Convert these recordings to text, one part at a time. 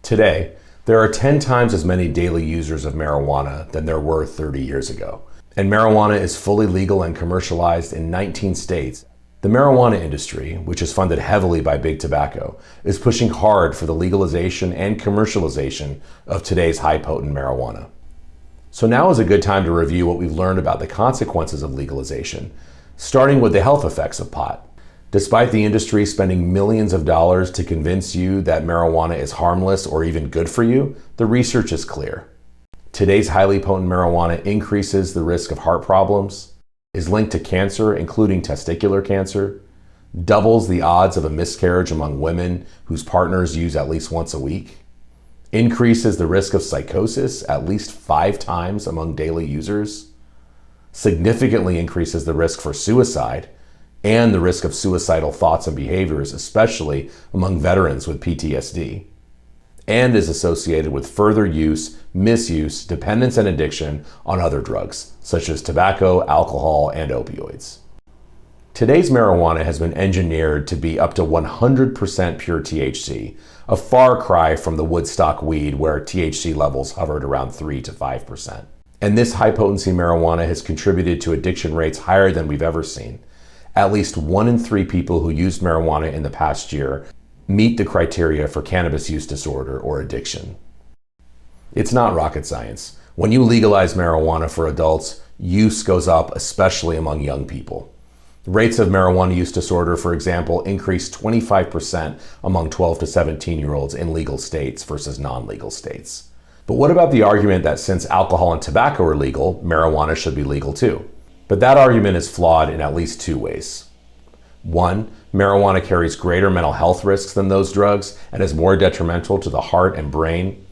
Today, there are 10 times as many daily users of marijuana than there were 30 years ago. And marijuana is fully legal and commercialized in 19 states. The marijuana industry, which is funded heavily by big tobacco, is pushing hard for the legalization and commercialization of today's high-potent marijuana. So now is a good time to review what we've learned about the consequences of legalization, starting with the health effects of pot. Despite the industry spending millions of dollars to convince you that marijuana is harmless or even good for you, the research is clear. Today's highly potent marijuana increases the risk of heart problems, is linked to cancer, including testicular cancer, doubles the odds of a miscarriage among women whose partners use at least once a week, increases the risk of psychosis at least 5 times among daily users, significantly increases the risk for suicide and the risk of suicidal thoughts and behaviors, especially among veterans with PTSD, and is associated with further use, misuse, dependence, and addiction on other drugs, such as tobacco, alcohol, and opioids. Today's marijuana has been engineered to be up to 100% pure THC, a far cry from the Woodstock weed where THC levels hovered around 3 to 5%. And this high-potency marijuana has contributed to addiction rates higher than we've ever seen. At least 1 in 3 people who used marijuana in the past year meet the criteria for cannabis use disorder or addiction. It's not rocket science. When you legalize marijuana for adults, use goes up, especially among young people. Rates of marijuana use disorder, for example, increased 25% among 12 to 17-year-olds in legal states versus non-legal states. But what about the argument that since alcohol and tobacco are legal, marijuana should be legal too? But that argument is flawed in at least 2 ways. 1, marijuana carries greater mental health risks than those drugs and is more detrimental to the heart and brain.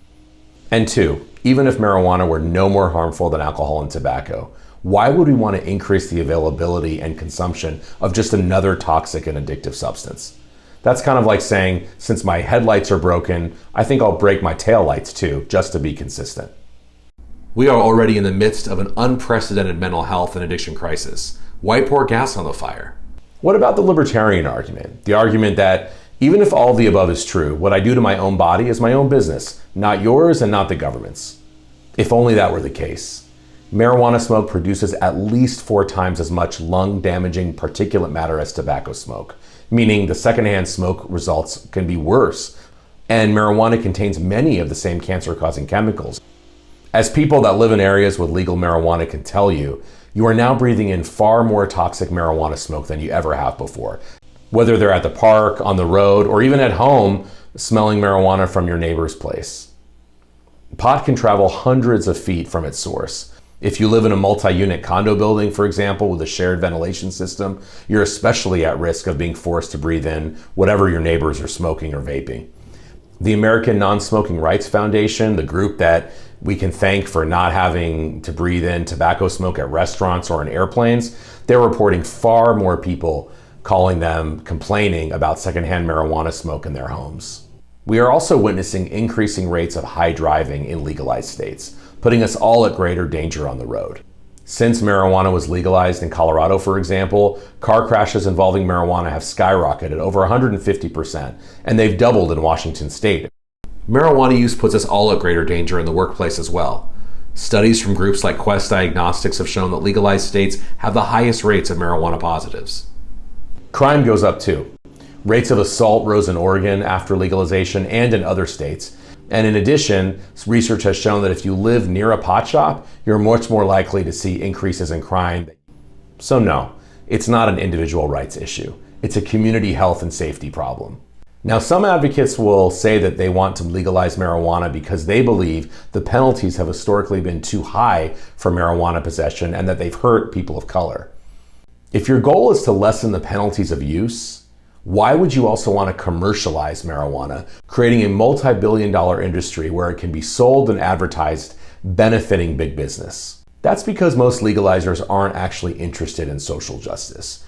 And 2, even if marijuana were no more harmful than alcohol and tobacco, why would we want to increase the availability and consumption of just another toxic and addictive substance? That's kind of like saying, since my headlights are broken, I think I'll break my taillights too, just to be consistent. We are already in the midst of an unprecedented mental health and addiction crisis. Why pour gas on the fire? What about the libertarian argument? The argument that even if all of the above is true, what I do to my own body is my own business, not yours and not the government's. If only that were the case. Marijuana smoke produces at least 4 times as much lung-damaging particulate matter as tobacco smoke, meaning the secondhand smoke results can be worse. And marijuana contains many of the same cancer-causing chemicals. As people that live in areas with legal marijuana can tell you, you are now breathing in far more toxic marijuana smoke than you ever have before. Whether they're at the park, on the road, or even at home, smelling marijuana from your neighbor's place. Pot can travel hundreds of feet from its source. If you live in a multi-unit condo building, for example, with a shared ventilation system, you're especially at risk of being forced to breathe in whatever your neighbors are smoking or vaping. The American Non-Smoking Rights Foundation, the group that we can thank for not having to breathe in tobacco smoke at restaurants or in airplanes, they're reporting far more people calling them complaining about secondhand marijuana smoke in their homes. We are also witnessing increasing rates of high driving in legalized states, putting us all at greater danger on the road. Since marijuana was legalized in Colorado, for example, car crashes involving marijuana have skyrocketed over 150%, and they've doubled in Washington state. Marijuana use puts us all at greater danger in the workplace as well. Studies from groups like Quest Diagnostics have shown that legalized states have the highest rates of marijuana positives. Crime goes up too. Rates of assault rose in Oregon after legalization and in other states. And in addition, research has shown that if you live near a pot shop, you're much more likely to see increases in crime. So no, it's not an individual rights issue. It's a community health and safety problem. Now, some advocates will say that they want to legalize marijuana because they believe the penalties have historically been too high for marijuana possession and that they've hurt people of color. If your goal is to lessen the penalties of use, why would you also want to commercialize marijuana, creating a multi-billion-dollar industry where it can be sold and advertised, benefiting big business? That's because most legalizers aren't actually interested in social justice.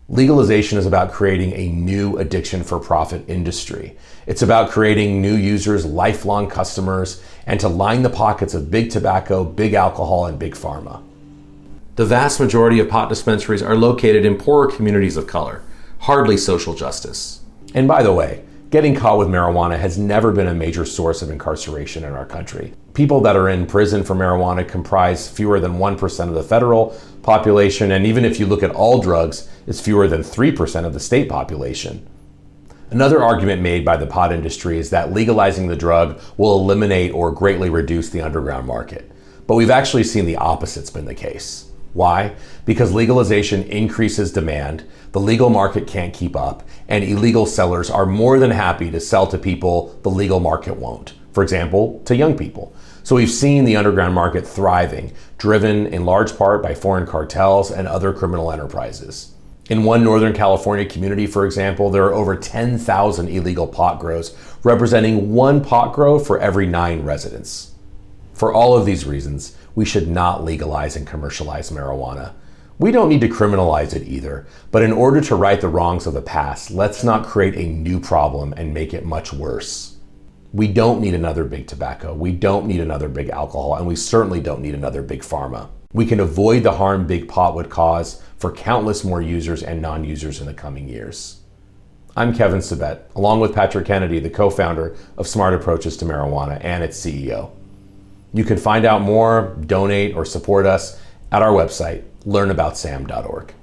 Legalization is about creating a new addiction for profit industry. It's about creating new users, lifelong customers, and to line the pockets of big tobacco, big alcohol, and big pharma. The vast majority of pot dispensaries are located in poorer communities of color. Hardly social justice. And by the way, Getting caught with marijuana has never been a major source of incarceration in our country. People that are in prison for marijuana comprise fewer than 1% of the federal population, and even if you look at all drugs, it's fewer than 3% of the state population. Another argument made by the pot industry is that legalizing the drug will eliminate or greatly reduce the underground market. But we've actually seen the opposite's been the case. Why? Because legalization increases demand, the legal market can't keep up, and illegal sellers are more than happy to sell to people the legal market won't. For example, to young people. So we've seen the underground market thriving, driven in large part by foreign cartels and other criminal enterprises. In one Northern California community, for example, there are over 10,000 illegal pot grows, representing one pot grow for every 9 residents. For all of these reasons, we should not legalize and commercialize marijuana. We don't need to criminalize it either, but in order to right the wrongs of the past, let's not create a new problem and make it much worse. We don't need another big tobacco, we don't need another big alcohol, and we certainly don't need another big pharma. We can avoid the harm big pot would cause for countless more users and non-users in the coming years. I'm Kevin Sabet, along with Patrick Kennedy, the co-founder of Smart Approaches to Marijuana and its CEO. You can find out more, donate, or support us at our website, learnaboutsam.org.